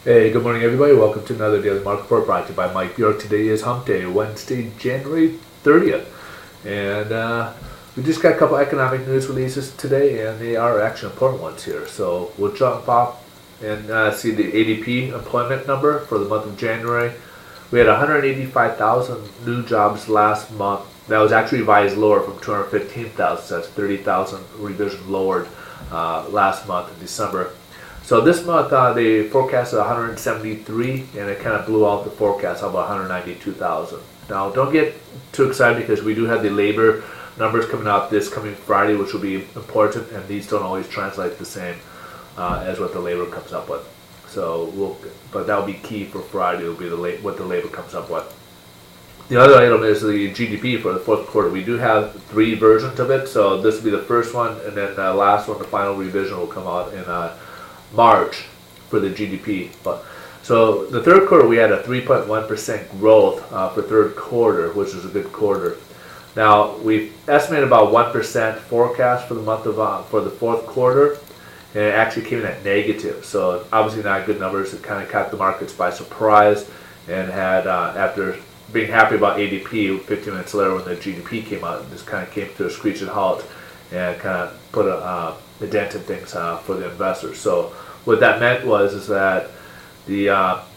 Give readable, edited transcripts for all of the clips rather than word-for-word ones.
Hey, good morning, everybody. Welcome to another daily market report brought to you by Mike Bjork. Today is Hump Day, Wednesday, January 30th, and we just got a couple economic news releases today, and they are actually important ones here. So we'll jump off and see the ADP employment number for the month of January. We had 185,000 new jobs last month. That was actually revised lower from 215,000. So that's 30,000 revision lowered last month in December. So this month they forecasted 173, and it kind of blew out the forecast of 192,000. Now don't get too excited because we do have the labor numbers coming out this coming Friday, which will be important, and these don't always translate the same as what the labor comes up with. So but that will be key for Friday. Will be what the labor comes up with. The other item is the GDP for the fourth quarter. We do have three versions of it, so this will be the first one, and then the last one, the final revision, will come out in March for the GDP. So the third quarter we had a 3.1% growth for third quarter, which is a good quarter. Now we estimated about 1% forecast for the month of for the fourth quarter, and it actually came in at negative. So obviously not good numbers. It kind of caught the markets by surprise, and had after being happy about ADP, 15 minutes later when the GDP came out, it just kind of came to a screeching halt and kind of put a dent in things for the investors. So what that meant is that the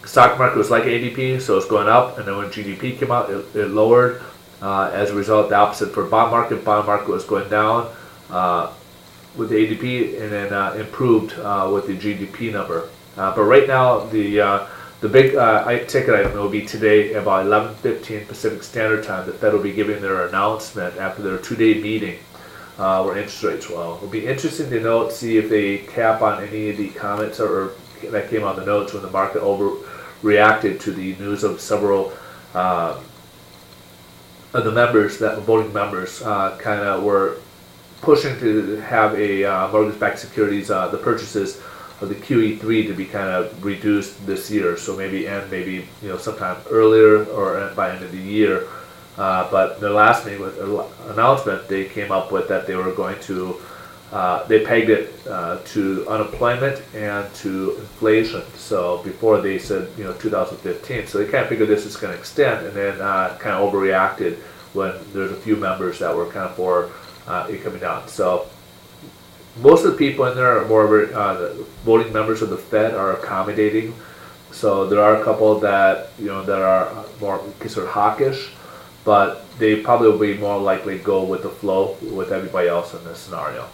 stock market was like ADP, so it's going up, and then when GDP came out, it lowered. As a result, the opposite for bond market. Bond market was going down with the ADP, and then improved with the GDP number. But right now, the big ticket item will be today about 11:15 Pacific Standard Time. The Fed will be giving their announcement after their two-day meeting where interest rates will. It'll be interesting to note, see if they cap on any of the comments or that came on the notes when the market overreacted to the news of several of the members, that voting members, kind of were pushing to have a mortgage-backed securities, the purchases of the QE3 to be kind of reduced this year. So maybe sometime earlier or by end of the year. But the last meeting with announcement, they came up with that they were going to, they pegged it to unemployment and to inflation. So before they said 2015, so they kind of figured this is going to extend, and then kind of overreacted when there's a few members that were kind of for it coming down. So most of the people in there are more the voting members of the Fed are accommodating. So there are a couple that that are more considered hawkish, but they probably will be more likely to go with the flow with everybody else in this scenario.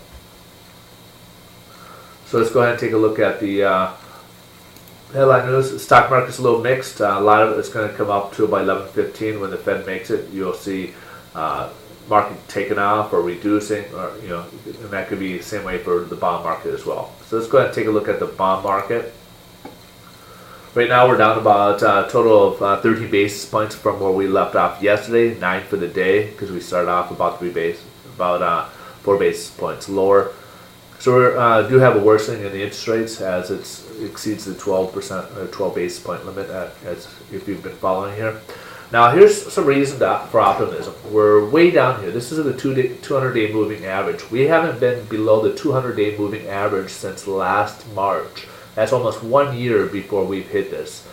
So let's go ahead and take a look at the headline news. The stock market's a little mixed. A lot of it is going to come up to about 11:15 when the Fed makes it. You'll see market taking off or reducing, or and that could be the same way for the bond market as well. So let's go ahead and take a look at the bond market. Right now we're down about a total of 13 basis points from where we left off yesterday, 9 for the day, because we started off about 4 basis points lower. So we do have a worsening in the interest rates as it exceeds the 12% or 12 basis point limit, as if you've been following here. Now here's some reason for optimism. We're way down here. This is the 200-day moving average. We haven't been below the 200-day moving average since last March. That's almost 1 year before we've hit this.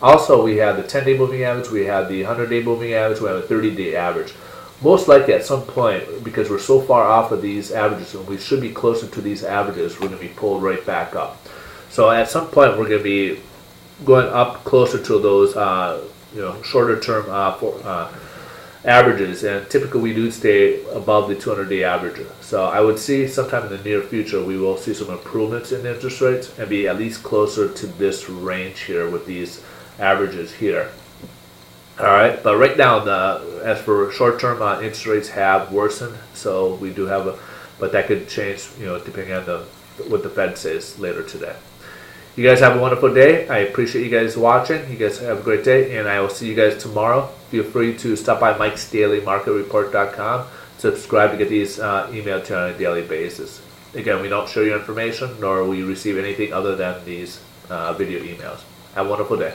Also, we have the 10-day moving average, we have the 100-day moving average, we have a 30-day average. Most likely at some point, because we're so far off of these averages, and we should be closer to these averages, we're going to be pulled right back up. So at some point, we're going to be going up closer to those shorter term averages, and typically we do stay above the 200-day average. So I would see sometime in the near future we will see some improvements in interest rates and be at least closer to this range here with these averages here. All right, but right now, as for short-term interest rates have worsened, so we do have but that could change, depending on what the Fed says later today. You guys have a wonderful day. I appreciate you guys watching. You guys have a great day, and I will see you guys tomorrow. Feel free to stop by mikesdailymarketreport.com. Subscribe to get these emailed to you on a daily basis. Again, we don't share your information, nor will you receive anything other than these video emails. Have a wonderful day.